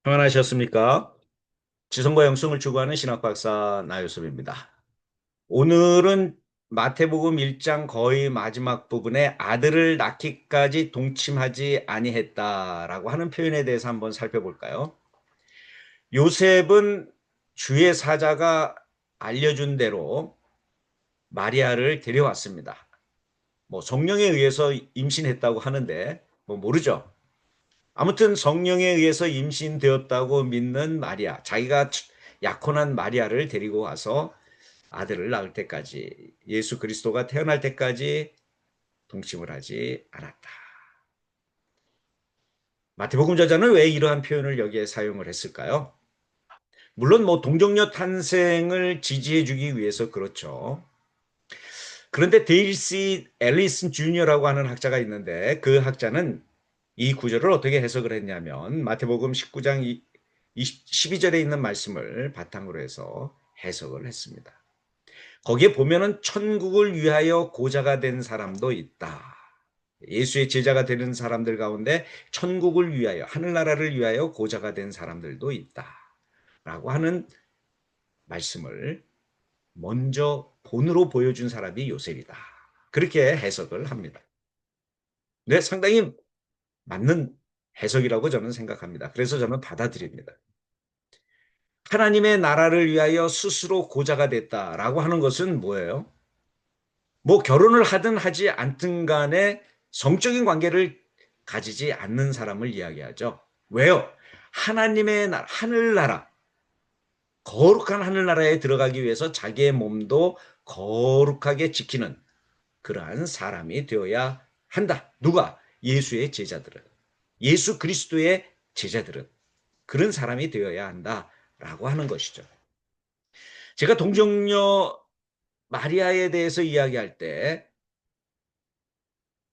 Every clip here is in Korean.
평안하셨습니까? 지성과 영성을 추구하는 신학박사 나유섭입니다. 오늘은 마태복음 1장 거의 마지막 부분에 아들을 낳기까지 동침하지 아니했다라고 하는 표현에 대해서 한번 살펴볼까요? 요셉은 주의 사자가 알려준 대로 마리아를 데려왔습니다. 성령에 의해서 임신했다고 하는데 모르죠. 아무튼 성령에 의해서 임신되었다고 믿는 마리아, 자기가 약혼한 마리아를 데리고 와서 아들을 낳을 때까지, 예수 그리스도가 태어날 때까지 동침을 하지 않았다. 마태복음 저자는 왜 이러한 표현을 여기에 사용을 했을까요? 물론 동정녀 탄생을 지지해 주기 위해서 그렇죠. 그런데 데일시 앨리슨 주니어라고 하는 학자가 있는데, 그 학자는 이 구절을 어떻게 해석을 했냐면 마태복음 19장 12절에 있는 말씀을 바탕으로 해서 해석을 했습니다. 거기에 보면은 천국을 위하여 고자가 된 사람도 있다. 예수의 제자가 되는 사람들 가운데 천국을 위하여, 하늘나라를 위하여 고자가 된 사람들도 있다. 라고 하는 말씀을 먼저 본으로 보여준 사람이 요셉이다. 그렇게 해석을 합니다. 네, 상당히 맞는 해석이라고 저는 생각합니다. 그래서 저는 받아들입니다. 하나님의 나라를 위하여 스스로 고자가 됐다라고 하는 것은 뭐예요? 결혼을 하든 하지 않든 간에 성적인 관계를 가지지 않는 사람을 이야기하죠. 왜요? 하나님의 나라, 하늘나라, 거룩한 하늘나라에 들어가기 위해서 자기의 몸도 거룩하게 지키는 그러한 사람이 되어야 한다. 누가? 예수의 제자들은. 예수 그리스도의 제자들은 그런 사람이 되어야 한다라고 하는 것이죠. 제가 동정녀 마리아에 대해서 이야기할 때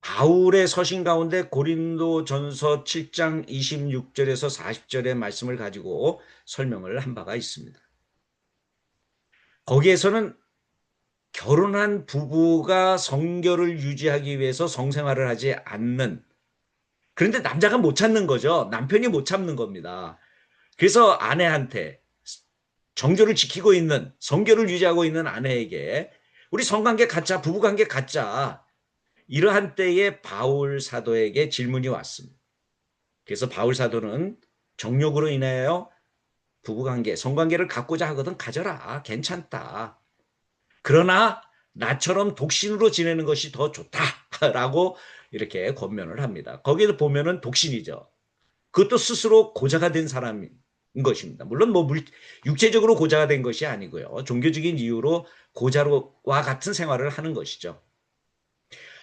바울의 서신 가운데 고린도전서 7장 26절에서 40절의 말씀을 가지고 설명을 한 바가 있습니다. 거기에서는 결혼한 부부가 성결을 유지하기 위해서 성생활을 하지 않는, 그런데 남자가 못 찾는 거죠. 남편이 못 참는 겁니다. 그래서 아내한테, 정조를 지키고 있는, 성결을 유지하고 있는 아내에게 우리 성관계 갖자, 부부관계 갖자, 이러한 때에 바울 사도에게 질문이 왔습니다. 그래서 바울 사도는 정욕으로 인하여 부부관계, 성관계를 갖고자 하거든 가져라. 괜찮다. 그러나 나처럼 독신으로 지내는 것이 더 좋다라고 이렇게 권면을 합니다. 거기에 보면은 독신이죠. 그것도 스스로 고자가 된 사람인 것입니다. 물론 육체적으로 고자가 된 것이 아니고요. 종교적인 이유로 고자와 같은 생활을 하는 것이죠.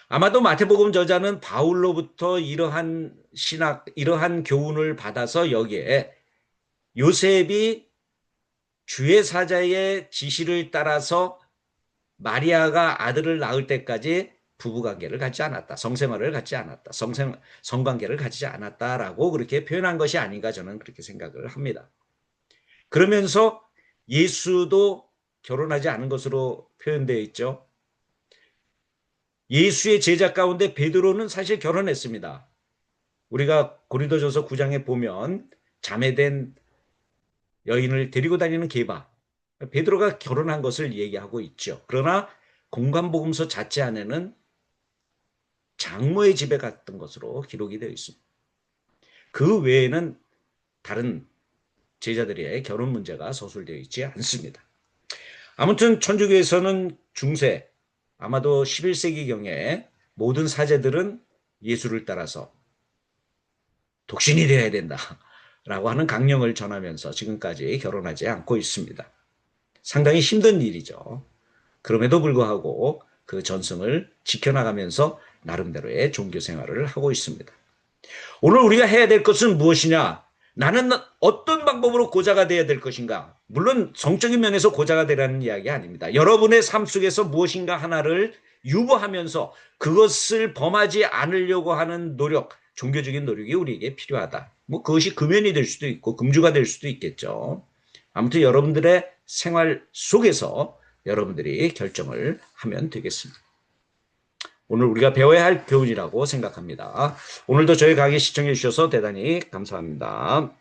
아마도 마태복음 저자는 바울로부터 이러한 이러한 교훈을 받아서 여기에 요셉이 주의 사자의 지시를 따라서 마리아가 아들을 낳을 때까지 부부관계를 갖지 않았다. 성생활을 갖지 않았다. 성관계를 갖지 않았다라고 그렇게 표현한 것이 아닌가 저는 그렇게 생각을 합니다. 그러면서 예수도 결혼하지 않은 것으로 표현되어 있죠. 예수의 제자 가운데 베드로는 사실 결혼했습니다. 우리가 고린도전서 9장에 보면 자매된 여인을 데리고 다니는 게바, 베드로가 결혼한 것을 얘기하고 있죠. 그러나 공관복음서 자체 안에는 장모의 집에 갔던 것으로 기록이 되어 있습니다. 그 외에는 다른 제자들의 결혼 문제가 서술되어 있지 않습니다. 아무튼 천주교에서는 중세, 아마도 11세기경에 모든 사제들은 예수를 따라서 독신이 되어야 된다라고 하는 강령을 전하면서 지금까지 결혼하지 않고 있습니다. 상당히 힘든 일이죠. 그럼에도 불구하고 그 전승을 지켜나가면서 나름대로의 종교 생활을 하고 있습니다. 오늘 우리가 해야 될 것은 무엇이냐? 나는 어떤 방법으로 고자가 되어야 될 것인가? 물론 성적인 면에서 고자가 되라는 이야기 아닙니다. 여러분의 삶 속에서 무엇인가 하나를 유보하면서 그것을 범하지 않으려고 하는 노력, 종교적인 노력이 우리에게 필요하다. 그것이 금연이 될 수도 있고 금주가 될 수도 있겠죠. 아무튼 여러분들의 생활 속에서 여러분들이 결정을 하면 되겠습니다. 오늘 우리가 배워야 할 교훈이라고 생각합니다. 오늘도 저희 강의 시청해 주셔서 대단히 감사합니다.